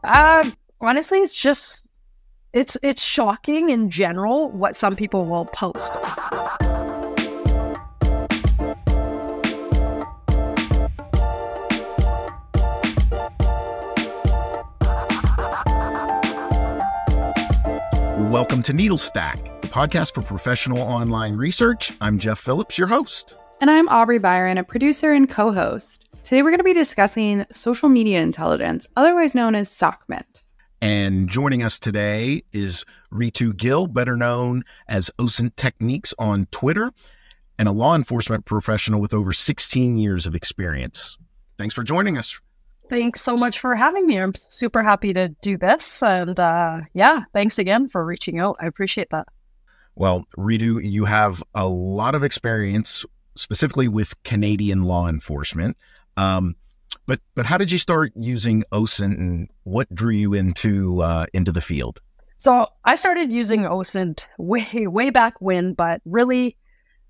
Honestly, it's shocking in general what some people will post. Welcome to NeedleStack, the podcast for professional online research. I'm Jeff Phillips, your host. And I'm Aubrey Byron, a producer and co-host. Today we're going to be discussing social media intelligence, otherwise known as SOCMINT. And joining us today is Ritu Gill, better known as OSINT Techniques on Twitter, and a law enforcement professional with over 16 years of experience. Thanks for joining us. Thanks so much for having me. I'm super happy to do this. And thanks again for reaching out. I appreciate that. Well, Ritu, you have a lot of experience specifically with Canadian law enforcement. But how did you start using OSINT, and what drew you into the field? So I started using OSINT way back when, but really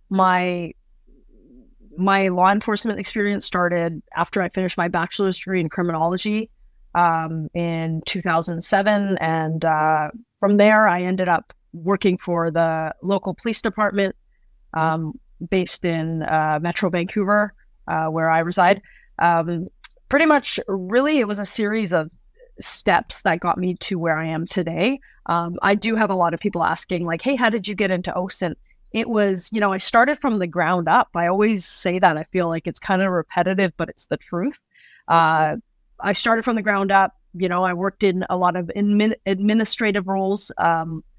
my law enforcement experience started after I finished my bachelor's degree in criminology in 2007. And from there, I ended up working for the local police department based in Metro Vancouver, where I reside. Pretty much, really, it was a series of steps that got me to where I am today. I do have a lot of people asking, like, hey, how did you get into OSINT? It was, I started from the ground up. I always say that. I feel like it's kind of repetitive, but it's the truth. I started from the ground up. I worked in a lot of administrative roles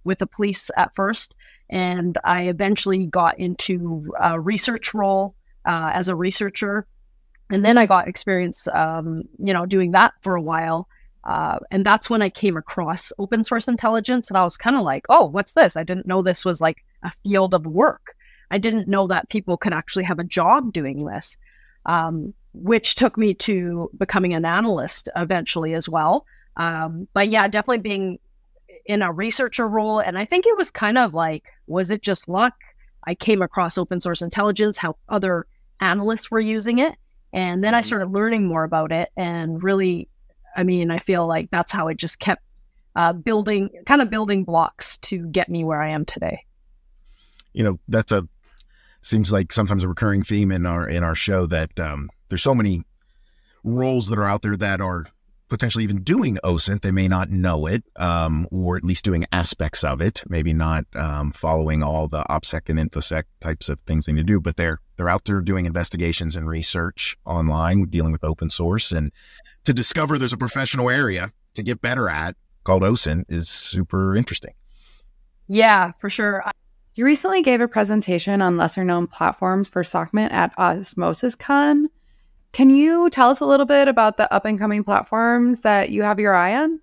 with the police at first, and I eventually got into a research role as a researcher. And then I got experience, doing that for a while. And that's when I came across open source intelligence. And I was kind of like, oh, what's this? I didn't know this was like a field of work. I didn't know that people could actually have a job doing this, which took me to becoming an analyst eventually as well. But yeah, definitely being in a researcher role. And I think it was kind of like, was it just luck? I came across open source intelligence, how other analysts were using it. And then I started learning more about it, and really, I feel like that's how it just kept building blocks to get me where I am today. That's seems like sometimes a recurring theme in our show that there's so many roles that are out there that are potentially even doing OSINT. They may not know it, or at least doing aspects of it, maybe not following all the OPSEC and InfoSec types of things they need to do, but they're out there doing investigations and research online, dealing with open source. And to discover there's a professional area to get better at called OSINT is super interesting. Yeah, for sure. You recently gave a presentation on lesser known platforms for SOCMINT at OsmosisCon. Can you tell us a little bit about the up-and-coming platforms that you have your eye on?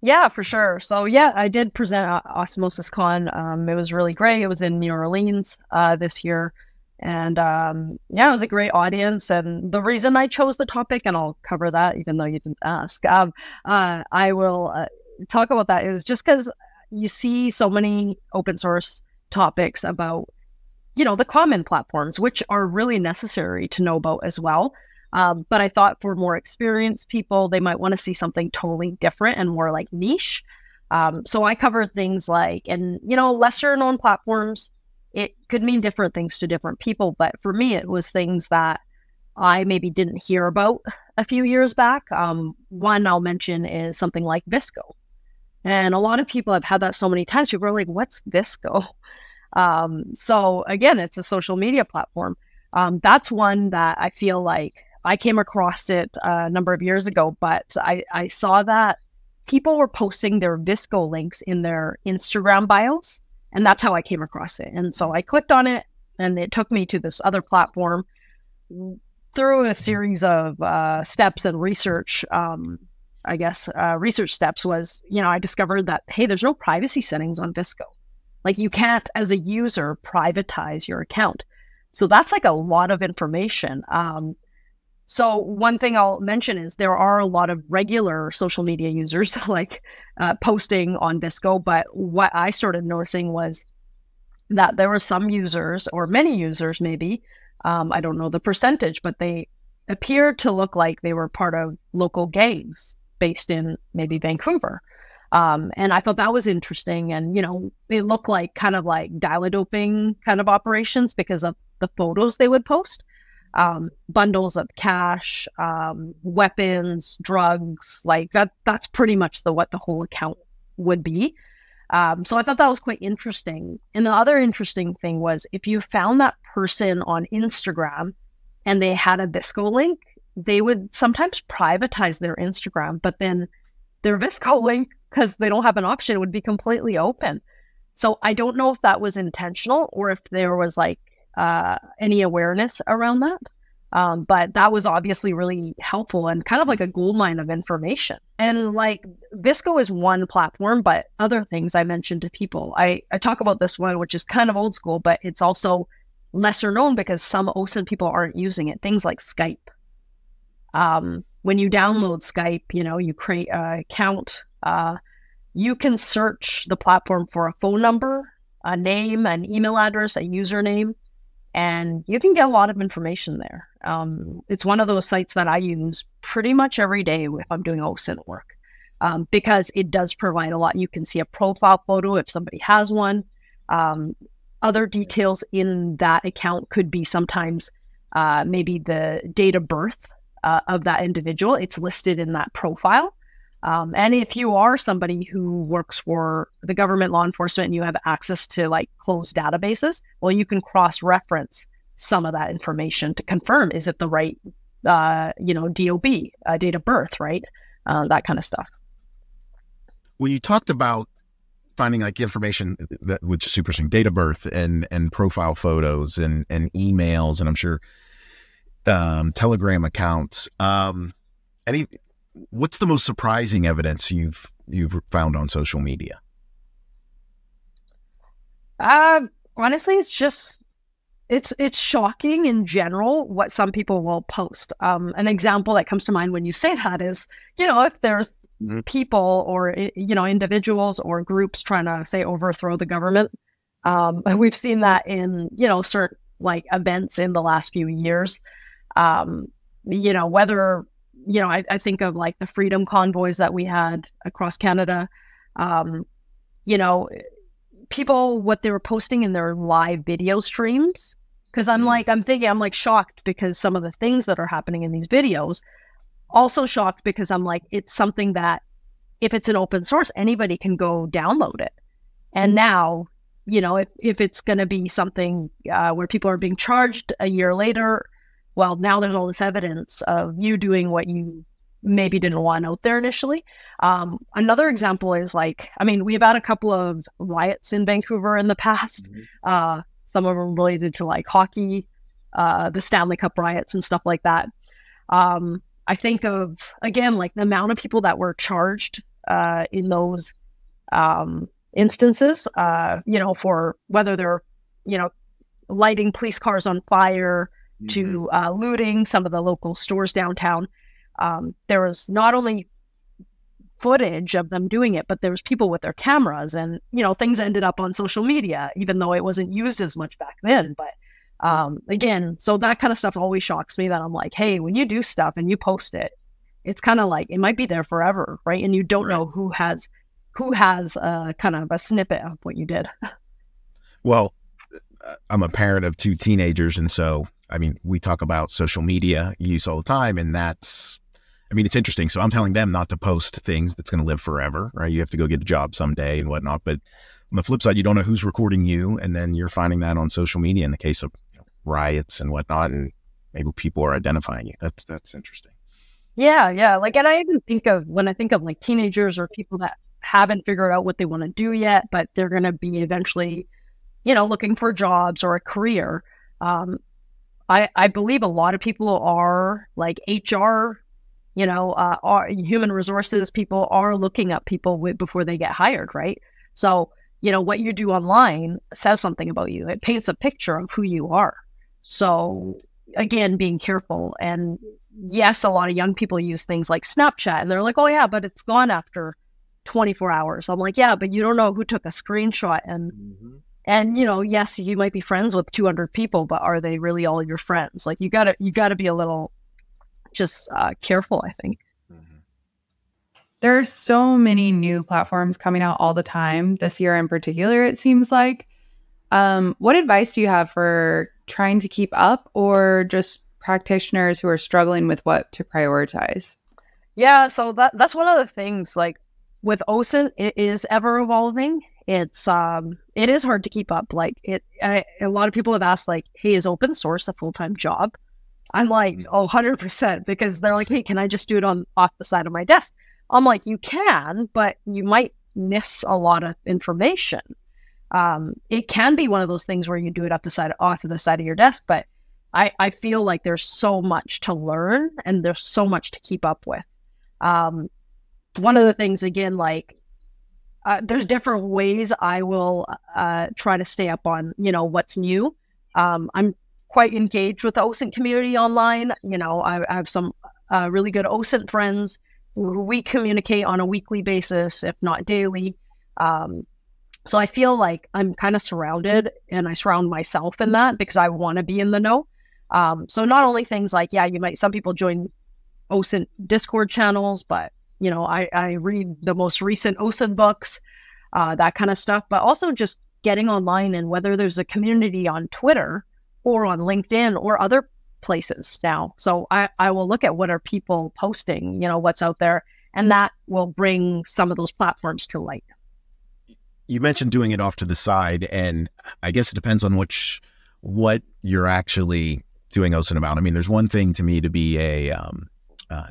Yeah, for sure. So yeah, I did present at OsmosisCon. It was really great. It was in New Orleans this year. And it was a great audience. And the reason I chose the topic, and I'll cover that even though you didn't ask, I will talk about that, is just because you see so many open source topics about, the common platforms, which are really necessary to know about as well. But I thought for more experienced people, they might want to see something totally different and more like niche. So I cover things like, and lesser known platforms, it could mean different things to different people. But for me, it was things that I maybe didn't hear about a few years back. One I'll mention is something like VSCO. And a lot of people have had that so many times. People are like, what's VSCO? So again, it's a social media platform. That's one that I feel like I came across it a number of years ago, but I saw that people were posting their VSCO links in their Instagram bios, and that's how I came across it. And so I clicked on it, and it took me to this other platform. Through a series of steps and research, research steps was, I discovered that, hey, there's no privacy settings on VSCO. Like, you can't, as a user, privatize your account. So that's like a lot of information. So one thing I'll mention is there are a lot of regular social media users like posting on VSCO, but what I started noticing was that there were some users, or many users maybe, I don't know the percentage, but they appeared to look like they were part of local gangs based in maybe Vancouver. And I thought that was interesting. And, you know, it looked like kind of like dial-a-doping kind of operations because of the photos they would post. Bundles of cash, weapons, drugs, like that's pretty much what the whole account would be. So I thought that was quite interesting. And the other interesting thing was if you found that person on Instagram and they had a Visco link, they would sometimes privatize their Instagram, but then their Visco link, because they don't have an option, would be completely open. So I don't know if that was intentional or if there was like any awareness around that. But that was obviously really helpful and kind of like a goldmine of information. And like Visco is one platform, but other things I mentioned to people. I talk about this one, which is kind of old school, but it's also lesser known because some OSINT people aren't using it. Things like Skype. When you download Skype, you know, you create an account, you can search the platform for a phone number, a name, an email address, a username, and you can get a lot of information there. It's one of those sites that I use pretty much every day if I'm doing OSINT work, because it does provide a lot. You can see a profile photo if somebody has one. Other details in that account could be sometimes maybe the date of birth of that individual. It's listed in that profile. And if you are somebody who works for the government, law enforcement, and you have access to like closed databases, well, you can cross-reference some of that information to confirm, is it the right, DOB, date of birth, right? That kind of stuff. Well, you talked about finding like information that which is super interesting, date of birth and profile photos and emails, and I'm sure Telegram accounts. What's the most surprising evidence you've found on social media? Honestly, it's shocking in general what some people will post. An example that comes to mind when you say that is, if there's people or, individuals or groups trying to say overthrow the government. And we've seen that in, certain like events in the last few years. Whether, I think of like the freedom convoys that we had across Canada, people, what they were posting in their live video streams. Cause I'm shocked because some of the things that are happening in these videos, also shocked because I'm like, it's something that if it's an open source, anybody can go download it. And now, if it's going to be something where people are being charged a year later, well, now there's all this evidence of you doing what you maybe didn't want out there initially. Another example is we've had a couple of riots in Vancouver in the past. Some of them related to like hockey, the Stanley Cup riots and stuff like that. I think of, again, like the amount of people that were charged in those instances, for whether they're, lighting police cars on fire, to looting some of the local stores downtown. There was not only footage of them doing it, but there was people with their cameras and, things ended up on social media, even though it wasn't used as much back then. But again, so that kind of stuff always shocks me that I'm like, hey, when you do stuff and you post it, it's kind of like, it might be there forever, right? And you don't know who has kind of a snippet of what you did. Well, I'm a parent of two teenagers. And so, we talk about social media use all the time, and it's interesting. So I'm telling them not to post things that's going to live forever, right? You have to go get a job someday and whatnot. But on the flip side, you don't know who's recording you. And then you're finding that on social media in the case of riots and whatnot. And maybe people are identifying you. That's interesting. Yeah. And I even when I think of like teenagers or people that haven't figured out what they want to do yet, but they're going to be eventually, looking for jobs or a career. I believe a lot of people are like HR, are human resources people are looking up people before they get hired, right? So, what you do online says something about you. It paints a picture of who you are. So again, being careful. And yes, a lot of young people use things like Snapchat and they're like, oh yeah, but it's gone after 24 hours. I'm like, yeah, but you don't know who took a screenshot and yes, you might be friends with 200 people, but are they really all your friends? Like you gotta be a little just careful, I think. There are so many new platforms coming out all the time, this year in particular, it seems like. What advice do you have for trying to keep up, or just practitioners who are struggling with what to prioritize? Yeah, so that's one of the things, like with OSINT, it is ever evolving. It is hard to keep up. Like a lot of people have asked, like, hey, is open source a full-time job? I'm like, oh, 100%, because they're like, hey, can I just do it off the side of my desk? I'm like, you can, but you might miss a lot of information. It can be one of those things where you do it off of the side of your desk, but I feel like there's so much to learn and there's so much to keep up with. One of the things, again, like there's different ways I will try to stay up on, what's new. I'm quite engaged with the OSINT community online. I have some really good OSINT friends who we communicate on a weekly basis, if not daily. So I feel like I'm kind of surrounded, and I surround myself in that because I want to be in the know. So not only things like, some people join OSINT Discord channels, but, I read the most recent OSINT books, that kind of stuff, but also just getting online, and whether there's a community on Twitter or on LinkedIn or other places now. So I will look at what are people posting, what's out there, and that will bring some of those platforms to light. You mentioned doing it off to the side, and I guess it depends on what you're actually doing OSINT about. I mean, there's one thing to me to be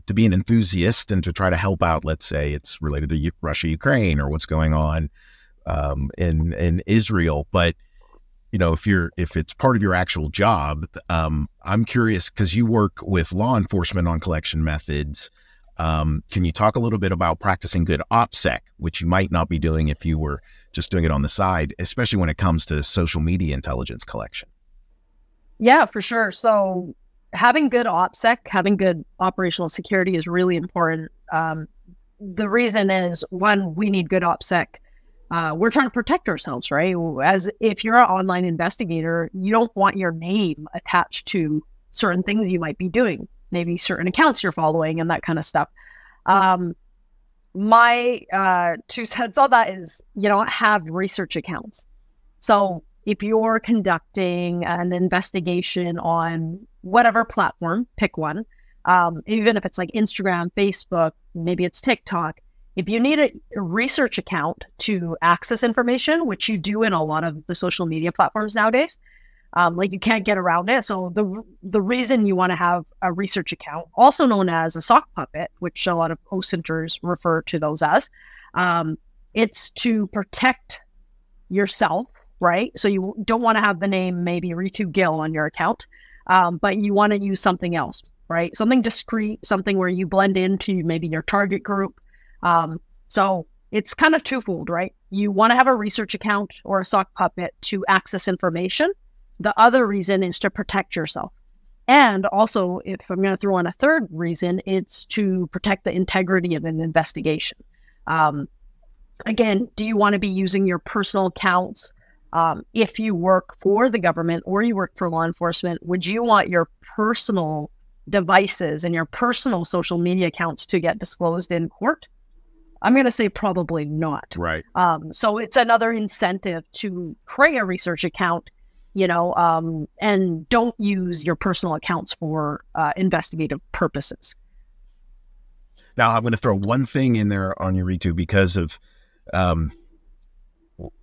to be an enthusiast and to try to help out. Let's say it's related to Russia, Ukraine, or what's going on in Israel. But if it's part of your actual job, I'm curious because you work with law enforcement on collection methods. Can you talk a little bit about practicing good OPSEC, which you might not be doing if you were just doing it on the side, especially when it comes to social media intelligence collection? Yeah, for sure. So having good OPSEC, having good operational security is really important. The reason is, one, we need good OPSEC. We're trying to protect ourselves, right? As if you're an online investigator, you don't want your name attached to certain things you might be doing, maybe certain accounts you're following and that kind of stuff. My 2 cents on that is, have research accounts. So if you're conducting an investigation on whatever platform, pick one, even if it's like Instagram, Facebook, maybe it's TikTok, if you need a research account to access information, which you do in a lot of the social media platforms nowadays, like you can't get around it. So the reason you want to have a research account, also known as a sock puppet, which a lot of OSINTers refer to those as, it's to protect yourself, right? So you don't want to have the name maybe Ritu Gill on your account, but you want to use something else, right? Something discreet, something where you blend into maybe your target group. So it's kind of twofold, right? You want to have a research account or a sock puppet to access information. The other reason is to protect yourself. And also, if I'm going to throw on a third reason, it's to protect the integrity of an investigation. Again, do you want to be using your personal accounts? If you work for the government or you work for law enforcement, would you want your personal devices and your personal social media accounts to get disclosed in court? I'm going to say probably not. Right. So it's another incentive to create a research account, and don't use your personal accounts for investigative purposes. Now, I'm going to throw one thing in there on you, Ritu, because of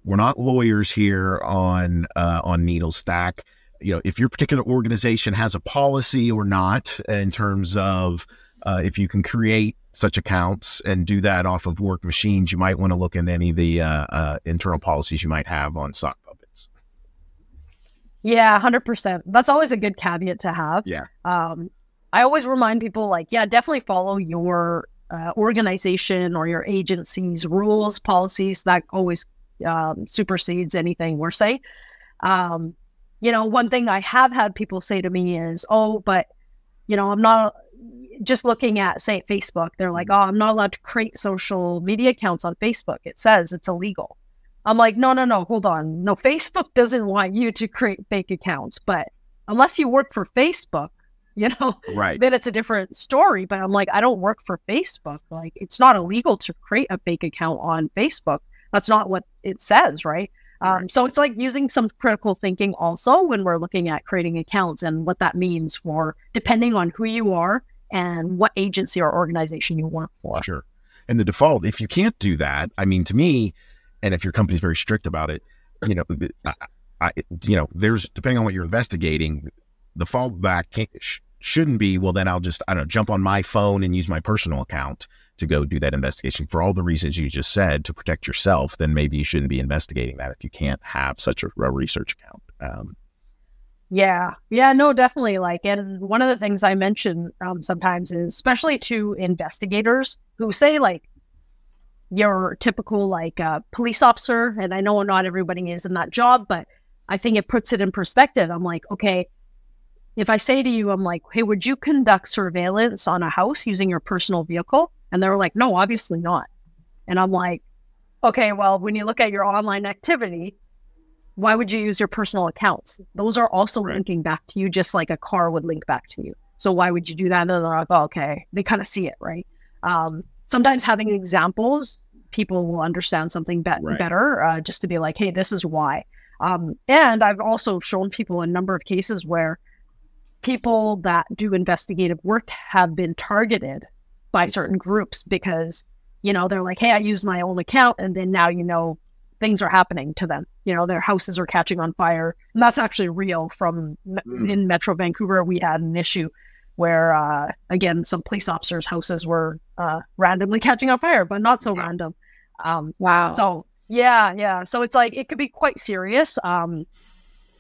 we're not lawyers here on NeedleStack. If your particular organization has a policy or not in terms of if you can create such accounts and do that off of work machines, you might want to look at any of the internal policies you might have on sock puppets. Yeah, 100%. That's always a good caveat to have. Yeah. I always remind people, like, definitely follow your organization or your agency's rules, policies. That always supersedes anything we're saying. One thing I have had people say to me is, oh, but, I'm not just looking at, say, Facebook. They're like, oh, I'm not allowed to create social media accounts on Facebook. It says it's illegal. I'm like, no, hold on. No, Facebook doesn't want you to create fake accounts. But unless you work for Facebook, Right. then it's a different story. But I'm like, I don't work for Facebook. Like, it's not illegal to create a fake account on Facebook. That's not what it says, right? Right. So it's like using some critical thinking also when we're looking at creating accounts and what that means for depending on who you are and what agency or organization you work for. Sure. And the default, if you can't do that, I mean, to me, and if your company's very strict about it, there's, depending on what you're investigating, the fallback shouldn't be, well, then I'll just, jump on my phone and use my personal account to go do that investigation for all the reasons you just said to protect yourself. Then maybe you shouldn't be investigating that if you can't have such a research account. Yeah, no, definitely. Like, and one of the things I mention sometimes is, especially to investigators who say like, your typical like police officer, and I know not everybody is in that job, but I think it puts it in perspective. I'm like, okay, if I say to you, I'm like, hey, would you conduct surveillance on a house using your personal vehicle? And they were like, no, obviously not. And I'm like, okay, well, when you look at your online activity, why would you use your personal accounts? Those are also linking back to you, just like a car would link back to you. So why would you do that? And they're like, oh, okay, they kind of see it, right? Sometimes having examples, people will understand something better, just to be like, hey, this is why. And I've also shown people a number of cases where people that do investigative work have been targeted by certain groups because, they're like, hey, I used my own account. And then now, things are happening to them. Their houses are catching on fire. And that's actually real in Metro Vancouver. We had an issue where, again, some police officers' houses were randomly catching on fire, but not so random. Wow. So, yeah. So it's like, it could be quite serious.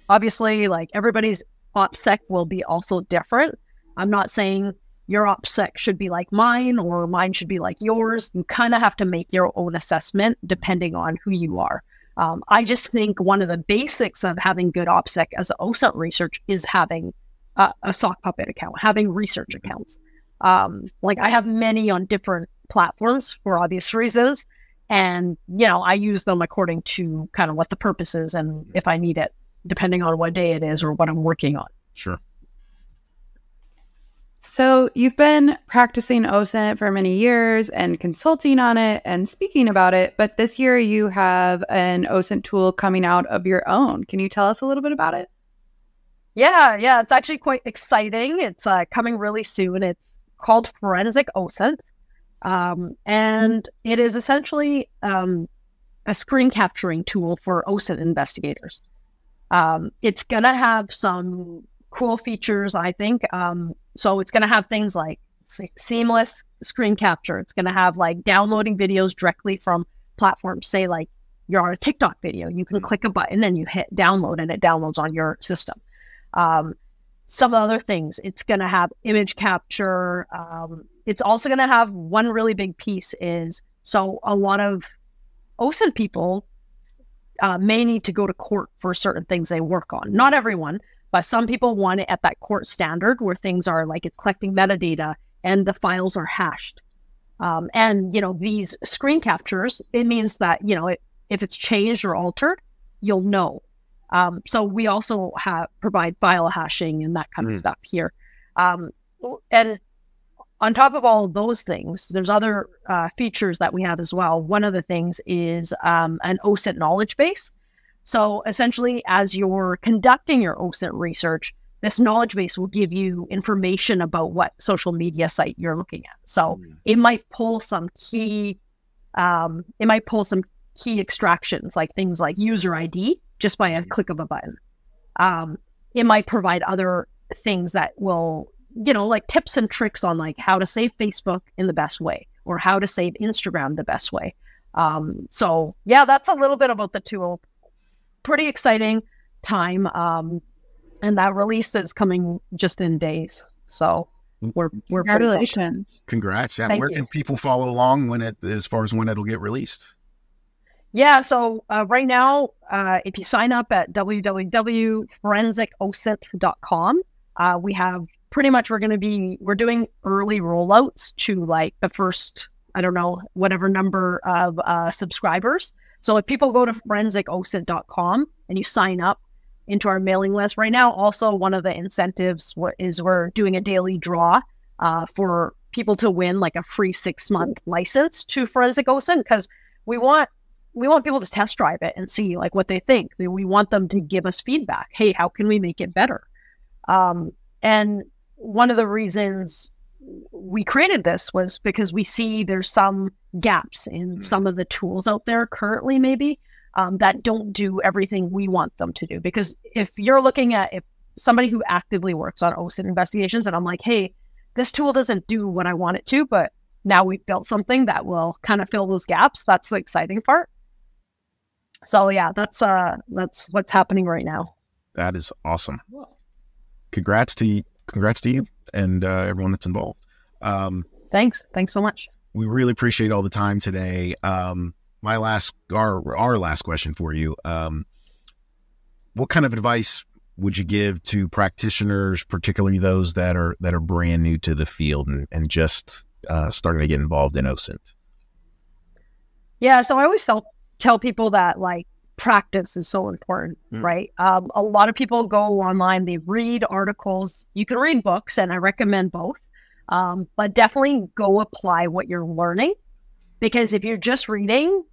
Obviously, like everybody's OPSEC will be also different. I'm not saying your OPSEC should be like mine or mine should be like yours. You kind of have to make your own assessment depending on who you are. I just think one of the basics of having good OPSEC as an OSINT research is having a sock puppet account, having research accounts. Like I have many on different platforms for obvious reasons. And, I use them according to kind of what the purpose is and if I need it, depending on what day it is or what I'm working on. Sure. So you've been practicing OSINT for many years and consulting on it and speaking about it, but this year you have an OSINT tool coming out of your own. Can you tell us a little bit about it? Yeah, it's actually quite exciting. It's coming really soon. It's called Forensic OSINT, and it is essentially a screen capturing tool for OSINT investigators. It's going to have some cool features, I think. So it's going to have things like seamless screen capture. It's going to have like downloading videos directly from platforms. Say like you're on a TikTok video, you can click a button and you hit download and it downloads on your system. Some other things, it's going to have image capture. It's also going to have one really big piece is, so a lot of OSINT people may need to go to court for certain things they work on. Not everyone, but some people want it at that court standard where things are like it's collecting metadata and the files are hashed. And, these screen captures, it means that, if it's changed or altered, you'll know. So we also provide file hashing and that kind of stuff here. And on top of all of those things, there's other features that we have as well. One of the things is an OSINT knowledge base. So essentially, as you're conducting your OSINT research, this knowledge base will give you information about what social media site you're looking at. So it might pull some key extractions, like things like user ID, just by a click of a button. It might provide other things that will, like tips and tricks on like how to save Facebook in the best way or how to save Instagram the best way. So yeah, that's a little bit about the tool. Pretty exciting time. And that release is coming just in days. So we're congratulations. Congrats. Yeah. Thank Where you. can people follow along as far as when it'll get released? Yeah, so right now, if you sign up at www.forensicosint.com, we have pretty much, we're doing early rollouts to like the first, I don't know, whatever number of subscribers. So if people go to forensicosint.com and you sign up, into our mailing list. Right now, also one of the incentives is we're doing a daily draw for people to win like a free 6-month license to Forensic OSINT, because we want people to test drive it and see like what they think. We want them to give us feedback. Hey, how can we make it better? And one of the reasons we created this was because we see there's some gaps in some of the tools out there currently, maybe that don't do everything we want them to do. Because if you're looking at if somebody who actively works on OSINT investigations, and I'm like, hey, this tool doesn't do what I want it to, but now we've built something that will kind of fill those gaps. That's the exciting part. So yeah, that's what's happening right now. That is awesome. Congrats to you and everyone that's involved. Thanks so much. We really appreciate all the time today. Our last question for you. What kind of advice would you give to practitioners, particularly those that are brand new to the field and just starting to get involved in OSINT? Yeah, so I always tell people that like practice is so important, right? A lot of people go online, they read articles. You can read books, and I recommend both, but definitely go apply what you're learning, because if you're just reading,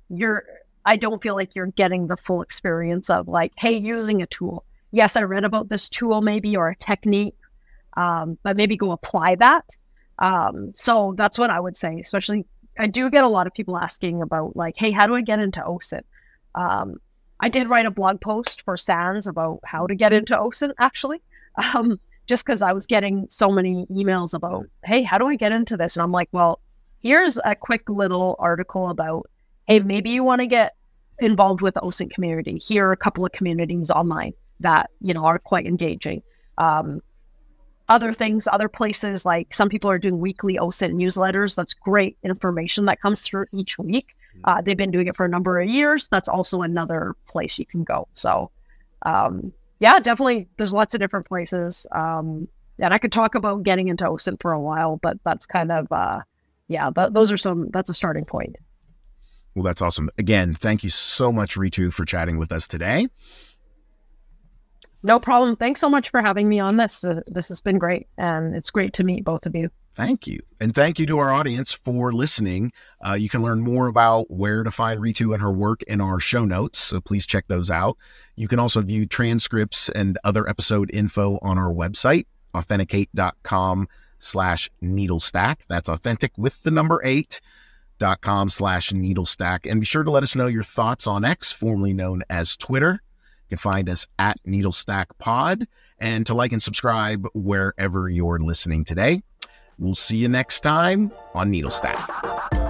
I don't feel like you're getting the full experience of like, hey, using a tool. Yes, I read about this tool maybe or a technique, but maybe go apply that. So that's what I would say. Especially, I do get a lot of people asking about like, hey, how do I get into OSINT? I did write a blog post for SANS about how to get into OSINT, actually, just because I was getting so many emails about, hey, how do I get into this? And I'm like, well, here's a quick little article about, hey, maybe you want to get involved with the OSINT community. Here are a couple of communities online that, are quite engaging. Other things, other places, like some people are doing weekly OSINT newsletters. That's great information that comes through each week. They've been doing it for a number of years. That's also another place you can go. So, yeah, definitely. There's lots of different places. And I could talk about getting into OSINT for a while, but that's kind of, that's a starting point. Well, that's awesome. Again, thank you so much, Ritu, for chatting with us today. No problem. Thanks so much for having me on this. This has been great, and it's great to meet both of you. Thank you. And thank you to our audience for listening. You can learn more about where to find Ritu and her work in our show notes, so please check those out. You can also view transcripts and other episode info on our website, authenticate.com/NeedleStack. That's authentic with the number 8.com/NeedleStack. And be sure to let us know your thoughts on X, formerly known as Twitter. You can find us at NeedleStack Pod, and to like and subscribe wherever you're listening today. We'll see you next time on NeedleStack.